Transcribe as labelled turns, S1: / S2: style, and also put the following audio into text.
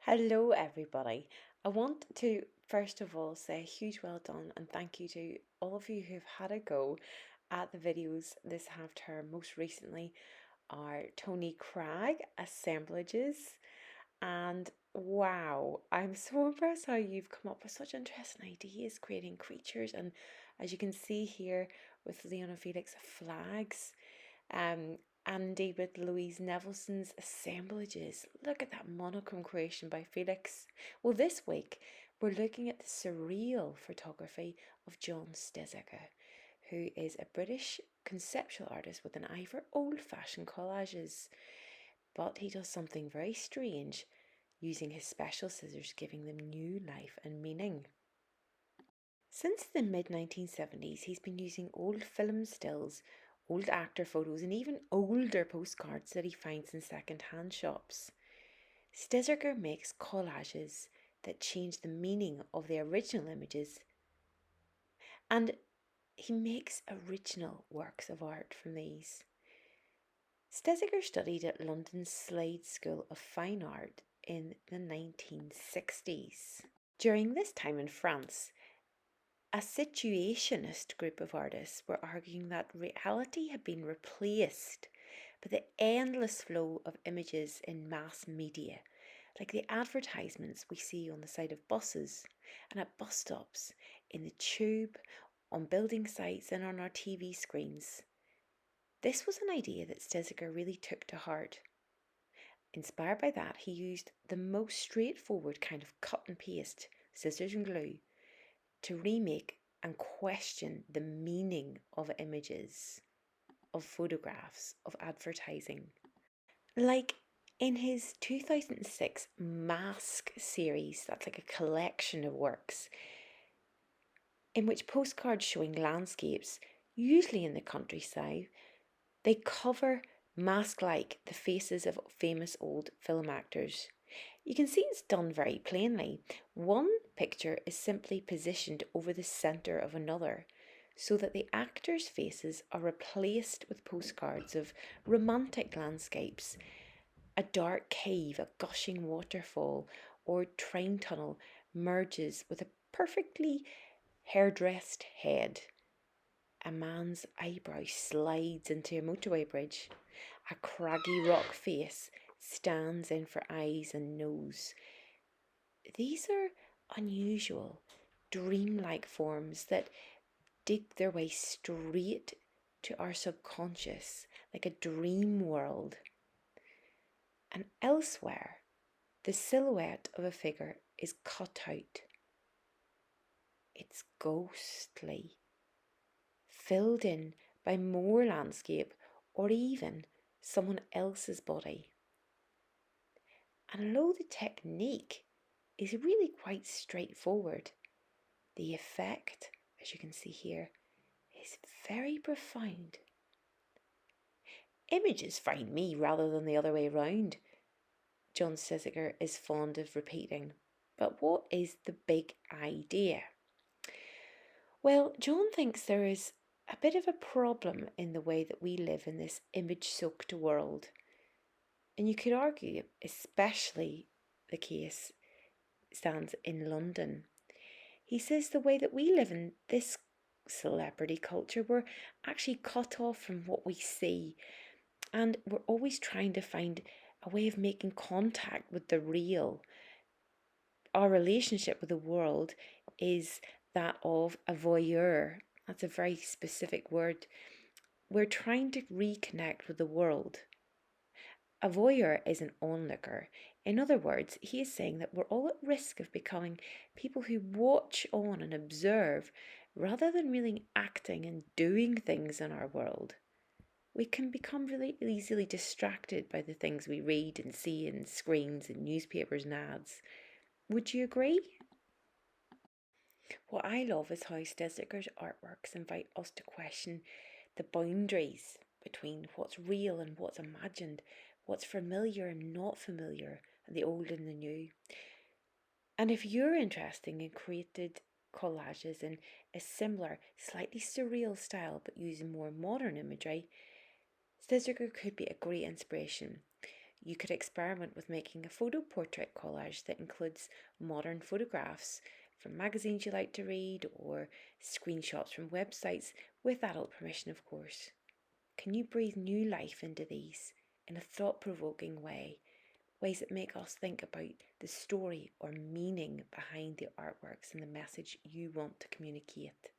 S1: Hello, everybody. I want to first of all say a huge well done and thank you to all of you who've had a go at the videos this half term. Most recently, our Tony Cragg assemblages, and wow, I'm so impressed how you've come up with such interesting ideas creating creatures. And as you can see here with Leona Felix flags, um, Andy with Louise Nevelson's assemblages. Look at that monochrome creation by Felix. Well, this week we're looking at the surreal photography of John Stezaker, who is a British conceptual artist with an eye for old-fashioned collages. But he does something very strange, using his special scissors, giving them new life and meaning. Since the mid-1970s, he's been using old film stills, old actor photos, and even older postcards that he finds in second-hand shops. Stezaker makes collages that change the meaning of the original images, and he makes original works of art from these. Stezaker studied at London's Slade School of Fine Art in the 1960s. During this time in France, a situationist group of artists were arguing that reality had been replaced by the endless flow of images in mass media, like the advertisements we see on the side of buses and at bus stops, in the tube, on building sites and on our TV screens. This was an idea that Stezaker really took to heart. Inspired by that, he used the most straightforward kind of cut and paste, scissors and glue, to remake and question the meaning of images, of photographs, of advertising. Like in his 2006 Mask series, that's like a collection of works, in which postcards showing landscapes, usually in the countryside, they cover mask-like the faces of famous old film actors. You can see it's done very plainly. One picture is simply positioned over the centre of another so that the actors' faces are replaced with postcards of romantic landscapes, a dark cave, a gushing waterfall, or train tunnel merges with a perfectly hairdressed head. A man's eyebrow slides into a motorway bridge. A craggy rock face stands in for eyes and nose. These are unusual, dreamlike forms that dig their way straight to our subconscious, like a dream world. And elsewhere, the silhouette of a figure is cut out. It's ghostly, filled in by more landscape or even someone else's body. And although the technique is really quite straightforward, the effect, as you can see here, is very profound. Images find me rather than the other way around, John Stezaker is fond of repeating. But what is the big idea? Well, John thinks there is a bit of a problem in the way that we live in this image-soaked world. And you could argue, especially the case stands in London. He says the way that we live in this celebrity culture, we're actually cut off from what we see, and we're always trying to find a way of making contact with the real. Our relationship with the world is that of a voyeur. That's a very specific word. We're trying to reconnect with the world. A voyeur is an onlooker. In other words, he is saying that we're all at risk of becoming people who watch on and observe rather than really acting and doing things in our world. We can become really easily distracted by the things we read and see in screens and newspapers and ads. Would you agree? What I love is how Stezaker's artworks invite us to question the boundaries between what's real and what's imagined, what's familiar and not familiar, and the old and the new. And if you're interested in created collages in a similar, slightly surreal style but using more modern imagery, Stezaker could be a great inspiration. You could experiment with making a photo portrait collage that includes modern photographs from magazines you like to read or screenshots from websites, with adult permission, of course. Can you breathe new life into these in a thought-provoking way? Ways that make us think about the story or meaning behind the artworks and the message you want to communicate.